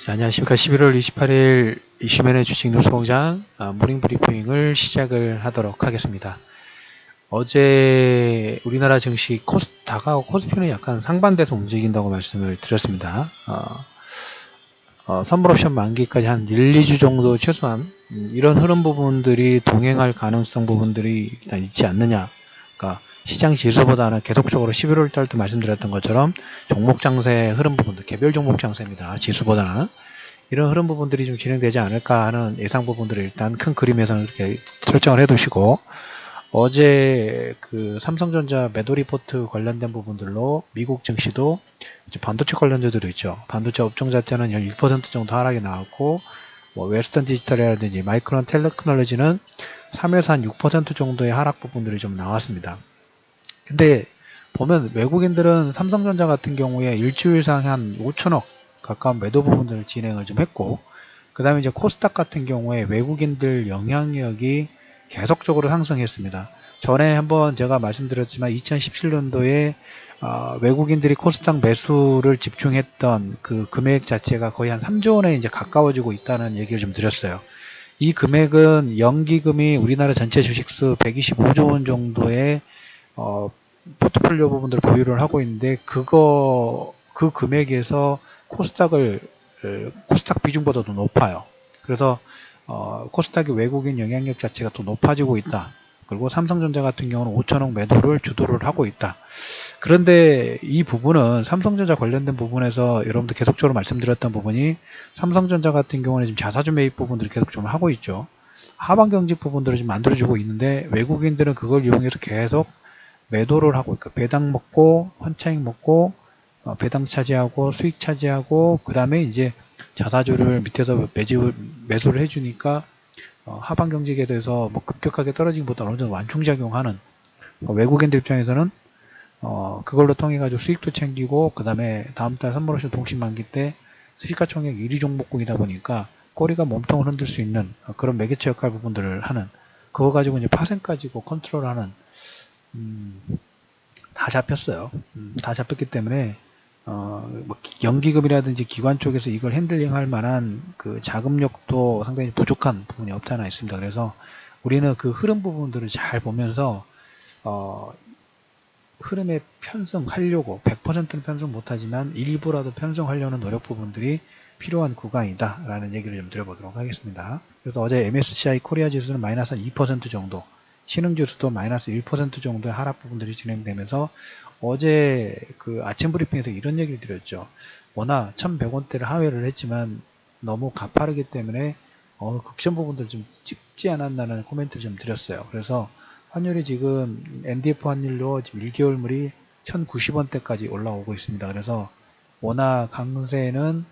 자, 안녕하십니까. 11월 28일 이슈맨의 주식 뉴스공장 모닝 브리핑을 시작을 하도록 하겠습니다. 어제 우리나라 증시 다가하고 코스피는 약간 상반돼서 움직인다고 말씀을 드렸습니다. 선물 옵션 만기까지 한 1, 2주 정도 최소한 이런 흐름 부분들이 동행할 가능성 부분들이 일단 있지 않느냐. 그러니까 시장 지수보다는 계속적으로 11월 달도 말씀드렸던 것처럼 종목 장세 흐름 부분들, 개별 종목 장세입니다. 지수보다는 이런 흐름 부분들이 좀 진행되지 않을까 하는 예상 부분들을 일단 큰 그림에서는 이렇게 설정을 해 두시고, 어제 그 삼성전자 매도 리포트 관련된 부분들로 미국 증시도 이제 반도체 관련주들이 있죠. 반도체 업종 자체는 1% 정도 하락이 나왔고, 뭐 웨스턴 디지털이라든지 마이크론 테크놀로지는 3에서 한 6% 정도의 하락 부분들이 좀 나왔습니다. 근데 보면 외국인들은 삼성전자 같은 경우에 일주일상 한 5천억 가까운 매도 부분들을 진행을 좀 했고, 그 다음에 이제 코스닥 같은 경우에 외국인들 영향력이 계속적으로 상승했습니다. 전에 한번 제가 말씀드렸지만 2017년도에 외국인들이 코스닥 매수를 집중했던 그 금액 자체가 거의 한 3조 원에 이제 가까워지고 있다는 얘기를 좀 드렸어요. 이 금액은 연기금이 우리나라 전체 주식수 125조 원 정도의 포트폴리오 부분들을 보유를 하고 있는데, 그 금액에서 코스닥 비중보다도 높아요. 그래서 코스닥의 외국인 영향력 자체가 또 높아지고 있다. 그리고 삼성전자 같은 경우는 5천억 매도를 주도를 하고 있다. 그런데 이 부분은 삼성전자 관련된 부분에서 여러분들 계속적으로 말씀드렸던 부분이, 삼성전자 같은 경우는 지금 자사주 매입 부분들을 계속 좀 하고 있죠. 하방 경직 부분들을 좀 만들어주고 있는데, 외국인들은 그걸 이용해서 계속 매도를 하고 있고, 배당 먹고 환차익 먹고 배당 차지하고 수익 차지하고, 그 다음에 이제 자사주를 밑에서 매수를 해주니까 하방 경직에 대해서 뭐 급격하게 떨어진 것보다 어느 정도 완충작용하는, 외국인들 입장에서는 그걸로 통해 가지고 수익도 챙기고, 그 다음에 다음 달 선물옵션 동시 만기 때 시가총액 1위 종목군이다 보니까 꼬리가 몸통을 흔들 수 있는 그런 매개체 역할 부분들을 하는, 그거 가지고 이제 파생 가지고 컨트롤하는, 다 잡혔어요. 다 잡혔기 때문에 뭐 연기금이라든지 기관 쪽에서 이걸 핸들링 할 만한 그 자금력도 상당히 부족한 부분이 없지 않아 있습니다. 그래서 우리는 그 흐름 부분들을 잘 보면서 흐름에 편승하려고, 100%는 편승 못하지만 일부라도 편승하려는 노력 부분들이 필요한 구간이다 라는 얘기를 좀 드려보도록 하겠습니다. 그래서 어제 MSCI 코리아 지수는 마이너스 2% 정도, 신흥지수도 마이너스 1% 정도의 하락 부분들이 진행되면서, 어제 그 아침 브리핑에서 이런 얘기를 드렸죠. 워낙 1100원대를 하회를 했지만 너무 가파르기 때문에 극점 부분들 좀 찍지 않았나는 코멘트를 좀 드렸어요. 그래서 환율이 지금 NDF 환율로 지금 1개월물이 1090원대까지 올라오고 있습니다. 그래서 워낙 강세는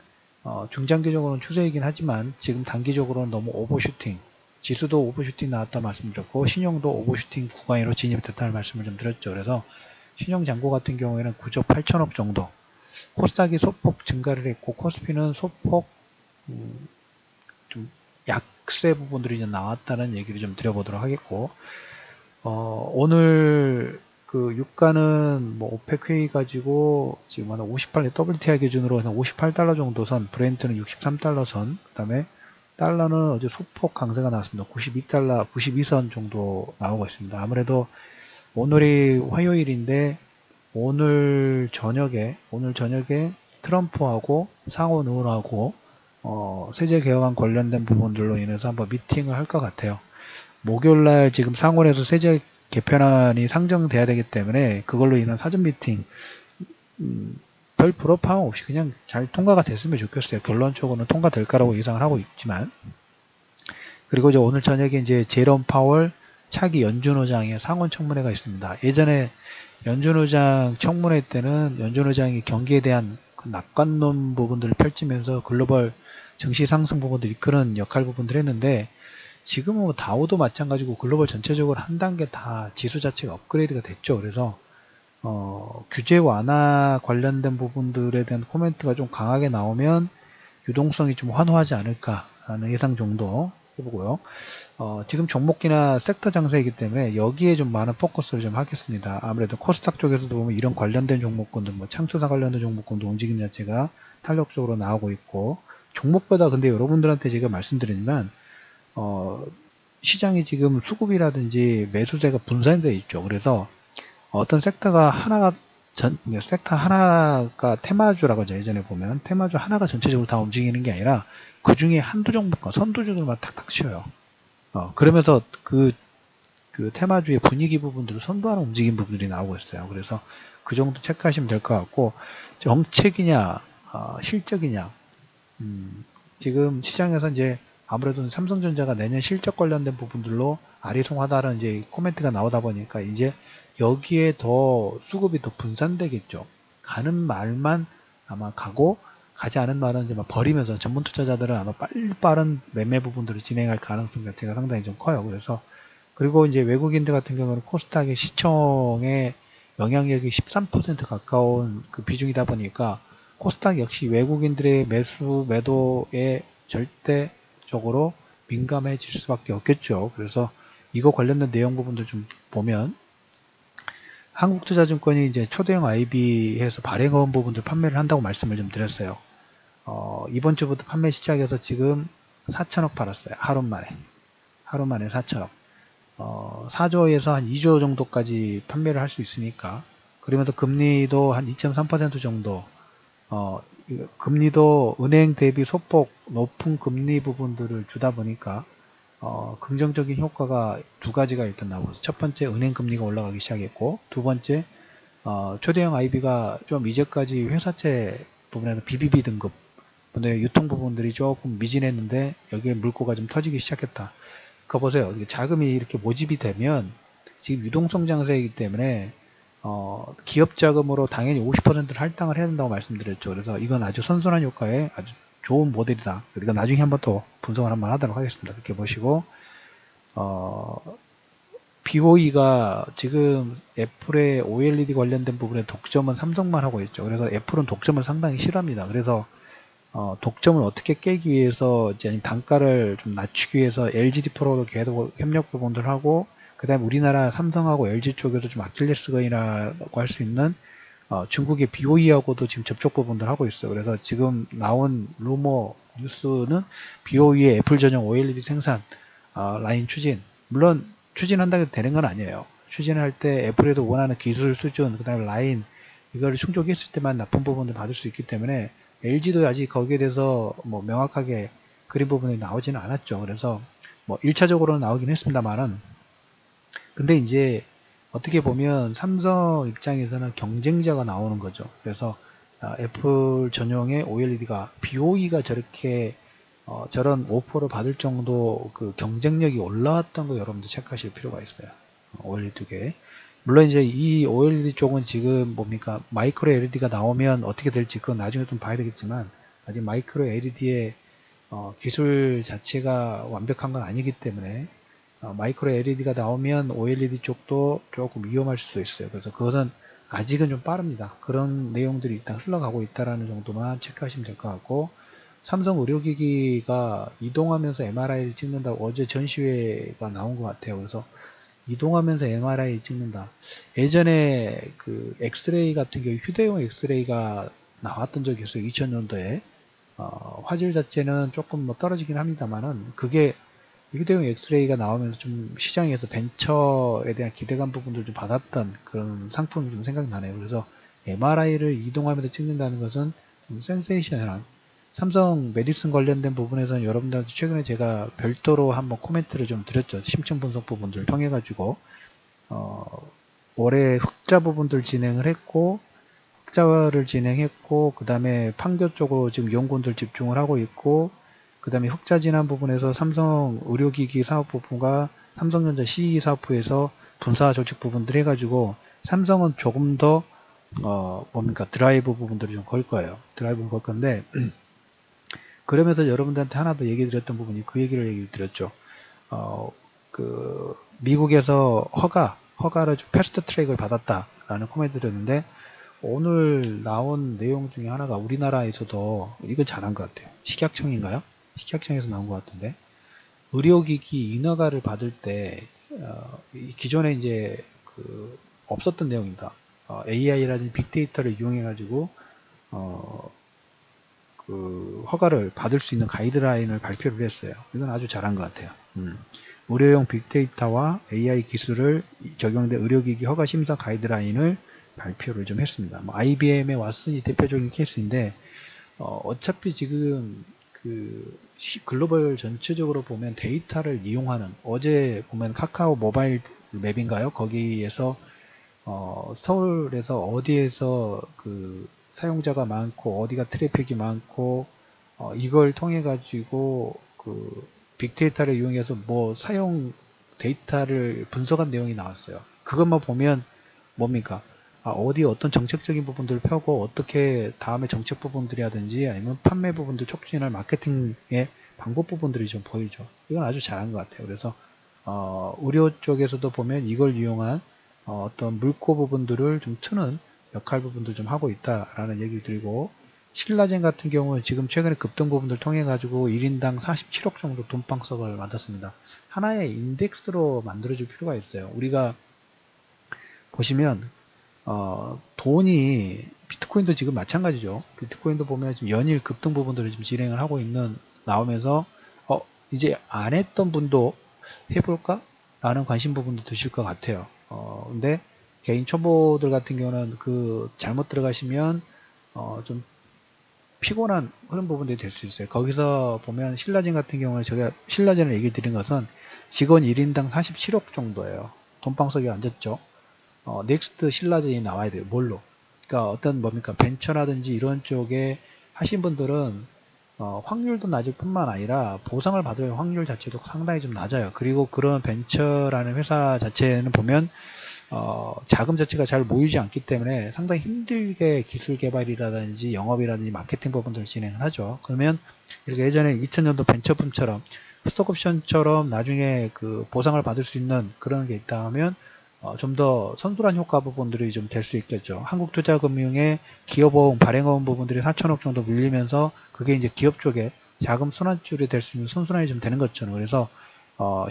중장기적으로는 추세이긴 하지만 지금 단기적으로는 너무 오버슈팅, 지수도 오버슈팅 나왔다 말씀드렸고, 신용도 오버슈팅 구간으로 진입됐다는 말씀을 좀 드렸죠. 그래서 신용 잔고 같은 경우에는 9조 8천억 정도, 코스닥이 소폭 증가를 했고 코스피는 소폭 좀 약세 부분들이 좀 나왔다는 얘기를 좀 드려보도록 하겠고, 오늘 그 유가는 뭐 오펙 회의 가지고 지금 한 58, WTI 기준으로 한 58달러 정도 선, 브렌트는 63달러 선, 그 다음에 달러는 어제 소폭 강세가 나왔습니다. 92달러, 92선 정도 나오고 있습니다. 아무래도 오늘이 화요일인데 오늘 저녁에 트럼프하고 상원 의원하고 세제 개혁안 관련된 부분들로 인해서 한번 미팅을 할 것 같아요. 목요일날 지금 상원에서 세제 개편안이 상정돼야 되기 때문에 그걸로 인한 사전 미팅, 별 불협화음 없이 그냥 잘 통과가 됐으면 좋겠어요. 결론적으로는 통과될 거라고 예상을 하고 있지만, 그리고 이제 오늘 저녁에 이제 제롬 파월 차기 연준 의장의 상원 청문회가 있습니다. 예전에 연준 의장 청문회 때는 연준 의장이 경기에 대한 그 낙관론 부분들을 펼치면서 글로벌 증시 상승 부분들 이끄는 역할 부분들을 했는데, 지금은 뭐 다우도 마찬가지고 글로벌 전체적으로 한 단계 다 지수 자체가 업그레이드가 됐죠. 그래서 규제 완화 관련된 부분들에 대한 코멘트가 좀 강하게 나오면 유동성이 좀 환호하지 않을까라는 예상 정도 해보고요. 지금 종목이나 섹터 장세이기 때문에 여기에 좀 많은 포커스를 좀 하겠습니다. 아무래도 코스닥 쪽에서도 보면 이런 관련된 종목군들, 뭐 창조사 관련된 종목군도 움직임 자체가 탄력적으로 나오고 있고, 종목보다 근데 여러분들한테 제가 말씀드리지만 시장이 지금 수급이라든지 매수세가 분산되어 있죠. 그래서 어떤 섹터가 섹터 하나가 테마주라고 하죠. 예전에 보면 테마주 하나가 전체적으로 다 움직이는 게 아니라 그 중에 한두 종목과 선두주들만 탁탁 치어요. 그러면서 그 테마주의 분위기 부분들을 선도하는 움직임 부분들이 나오고 있어요. 그래서 그 정도 체크하시면 될 것 같고, 정책이냐 실적이냐, 지금 시장에서 이제 아무래도 삼성전자가 내년 실적 관련된 부분들로 아리송하다는 이제 코멘트가 나오다 보니까 이제 여기에 더 수급이 더 분산되겠죠. 가는 말만 아마 가고, 가지 않은 말은 이제 막 버리면서 전문 투자자들은 아마 빠른 매매 부분들을 진행할 가능성 자체가 상당히 좀 커요. 그래서 그리고 이제 외국인들 같은 경우는 코스닥의 시총의 영향력이 13% 가까운 그 비중이다 보니까 코스닥 역시 외국인들의 매도에 절대적으로 민감해질 수밖에 없겠죠. 그래서 이거 관련된 내용 부분들 좀 보면 한국투자증권이 이제 초대형 IB에서 발행원 부분들 판매를 한다고 말씀을 좀 드렸어요. 이번 주부터 판매 시작해서 지금 4천억 팔았어요. 하루 만에 4천억. 4조에서 한 2조 정도까지 판매를 할 수 있으니까, 그러면서 금리도 한 2.3% 정도, 금리도 은행 대비 소폭 높은 금리 부분들을 주다 보니까 긍정적인 효과가 두 가지가 일단 나오고, 첫 번째 은행 금리가 올라가기 시작했고, 두 번째 초대형 IB가 좀 이제까지 회사채 부분에서 BBB 등급 유통 부분들이 조금 미진했는데 여기에 물꼬가 좀 터지기 시작했다. 그거 보세요. 자금이 이렇게 모집이 되면 지금 유동성 장세이기 때문에 기업 자금으로 당연히 50%를 할당을 해야 된다고 말씀드렸죠. 그래서 이건 아주 선순환 효과의 아주 좋은 모델이다. 이건 나중에 한번 또 분석을 한번 하도록 하겠습니다. 그렇게 보시고, BOE가 지금 애플의 OLED 관련된 부분에 독점은 삼성만 하고 있죠. 그래서 애플은 독점을 상당히 싫어합니다. 그래서 독점을 어떻게 깨기 위해서, 이제 단가를 좀 낮추기 위해서 LGD 프로도 계속 협력 부분들 하고, 그 다음에 우리나라 삼성하고 LG 쪽에서 좀 아킬레스건이라고 할 수 있는 중국의 BOE하고도 지금 접촉 부분들 하고 있어요. 그래서 지금 나온 루머 뉴스는 BOE의 애플 전용 OLED 생산 라인 추진, 물론 추진한다고 되는 건 아니에요. 추진할 때 애플에도 원하는 기술 수준, 그 다음에 라인, 이거를 충족했을 때만 나쁜 부분을 받을 수 있기 때문에 LG도 아직 거기에 대해서 뭐 명확하게 그린 부분이 나오지는 않았죠. 그래서 뭐 1차적으로는 나오긴 했습니다만은, 근데 이제 어떻게 보면 삼성 입장에서는 경쟁자가 나오는 거죠. 그래서 애플 전용의 OLED가 BOE가 저렇게 저런 오퍼를 받을 정도 그 경쟁력이 올라왔던 거 여러분들 체크하실 필요가 있어요. OLED 두 개. 물론 이제 이 OLED 쪽은 지금 뭡니까, 마이크로 LED가 나오면 어떻게 될지 그건 나중에 좀 봐야 되겠지만, 아직 마이크로 LED의 기술 자체가 완벽한 건 아니기 때문에 마이크로 LED가 나오면 OLED 쪽도 조금 위험할 수도 있어요. 그래서 그것은 아직은 좀 빠릅니다. 그런 내용들이 일단 흘러가고 있다는 정도만 체크하시면 될 것 같고, 삼성 의료기기가 이동하면서 MRI를 찍는다고 어제 전시회가 나온 것 같아요. 그래서 이동하면서 MRI 찍는다. 예전에 그 엑스레이 같은 경우 휴대용 엑스레이가 나왔던 적이 있어요. 2000년도에. 화질 자체는 조금 뭐 떨어지긴 합니다만은, 그게 휴대용 엑스레이가 나오면서 좀 시장에서 벤처에 대한 기대감 부분들 좀 받았던 그런 상품이 좀 생각나네요. 그래서 MRI를 이동하면서 찍는다는 것은 좀 센세이션한, 삼성 메디슨 관련된 부분에서는 여러분들한테 최근에 제가 별도로 한번 코멘트를 좀 드렸죠. 심층 분석 부분들을 통해 가지고 올해 흑자 부분들 진행을 했고, 흑자를 진행했고, 그 다음에 판교 쪽으로 지금 연구원들 집중을 하고 있고, 그 다음에 흑자 진한 부분에서 삼성 의료기기 사업 부분과 삼성전자 CE 사업부에서 분사 조직 부분들 해가지고 삼성은 조금 더 뭡니까, 드라이브 부분들을 좀 걸 거예요. 드라이브를 걸 건데, 그러면서 여러분들한테 하나 더 얘기 드렸던 부분이 그 얘기를 드렸죠. 미국에서 허가를 좀 패스트 트랙을 받았다라는 코멘트 드렸는데, 오늘 나온 내용 중에 하나가 우리나라에서도 이건 잘한 것 같아요. 식약청인가요? 식약청에서 나온 것 같은데, 의료기기 인허가를 받을 때 기존에 이제 없었던 내용입니다. AI라든지 빅데이터를 이용해 가지고 허가를 받을 수 있는 가이드라인을 발표를 했어요. 이건 아주 잘한 것 같아요. 의료용 빅데이터와 AI 기술을 적용된 의료기기 허가 심사 가이드라인을 발표를 좀 했습니다. 뭐 IBM의 왓슨이 대표적인 케이스인데, 어차피 지금 글로벌 전체적으로 보면 데이터를 이용하는, 어제 보면 카카오 모바일 맵인가요? 거기에서 서울에서 어디에서 사용자가 많고 어디가 트래픽이 많고 이걸 통해 가지고 빅데이터를 이용해서 뭐 사용 데이터를 분석한 내용이 나왔어요. 그것만 보면 뭡니까? 어디 어떤 정책적인 부분들을 펴고 어떻게 다음에 정책 부분들이라든지 아니면 판매 부분들 촉진할 마케팅의 방법 부분들이 좀 보이죠. 이건 아주 잘한 것 같아요. 그래서 의료 쪽에서도 보면 이걸 이용한 어떤 물고 부분들을 좀 트는 역할 부분들 좀 하고 있다라는 얘기를 드리고, 신라젠 같은 경우는 지금 최근에 급등 부분들 통해 가지고 1인당 47억 정도 돈방석을 만들었습니다. 하나의 인덱스로 만들어줄 필요가 있어요. 우리가 보시면 돈이, 비트코인도 지금 마찬가지죠. 비트코인도 보면 지금 연일 급등 부분들을 지금 진행을 하고 있는, 나오면서 이제 안 했던 분도 해볼까? 라는 관심 부분도 드실 것 같아요. 근데 개인 초보들 같은 경우는 잘못 들어가시면 좀 피곤한 그런 부분들이 될 수 있어요. 거기서 보면 신라젠 같은 경우는 제가 신라젠을 얘기 드린 것은 직원 1인당 47억 정도예요. 돈방석에 앉았죠. 넥스트 신라젠이 나와야 돼요. 뭘로? 그러니까 어떤 뭡니까? 벤처라든지 이런 쪽에 하신 분들은 확률도 낮을 뿐만 아니라 보상을 받을 확률 자체도 상당히 좀 낮아요. 그리고 그런 벤처라는 회사 자체는 보면 자금 자체가 잘 모이지 않기 때문에 상당히 힘들게 기술 개발이라든지 영업이라든지 마케팅 부분들을 진행을 하죠. 그러면 이렇게 예전에 2000년도 벤처붐처럼 스톡옵션처럼 나중에 보상을 받을 수 있는 그런 게 있다 하면 좀 더 선순환 효과 부분들이 좀 될 수 있겠죠. 한국투자금융의 기업어음, 발행어음 부분들이 4천억 정도 밀리면서 그게 이제 기업 쪽에 자금 순환줄이 될 수 있는 선순환이 좀 되는 것처럼. 그래서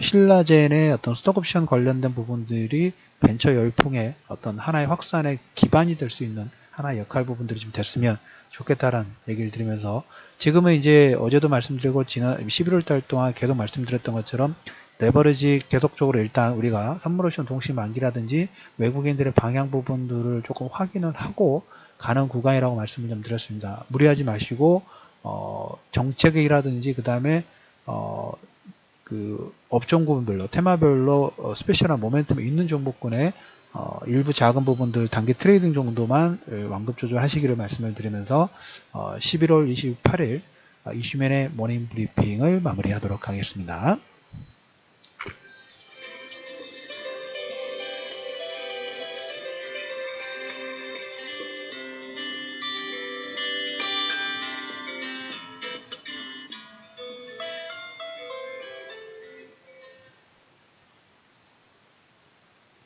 신라젠의 어떤 스톡옵션 관련된 부분들이 벤처 열풍의 어떤 하나의 확산의 기반이 될 수 있는 하나의 역할 부분들이 좀 됐으면 좋겠다라는 얘기를 드리면서, 지금은 이제 어제도 말씀드리고 지난 11월 달 동안 계속 말씀드렸던 것처럼 레버리지 계속적으로 일단 우리가 선물옵션 동시 만기라든지 외국인들의 방향 부분들을 조금 확인을 하고 가는 구간이라고 말씀을 좀 드렸습니다. 무리하지 마시고 정책이라든지 그 다음에 업종 구분별로 테마별로 스페셜한 모멘텀이 있는 종목군에 일부 작은 부분들 단기 트레이딩 정도만 완급 조절하시기를 말씀을 드리면서 11월 28일 이슈맨의 모닝 브리핑을 마무리하도록 하겠습니다.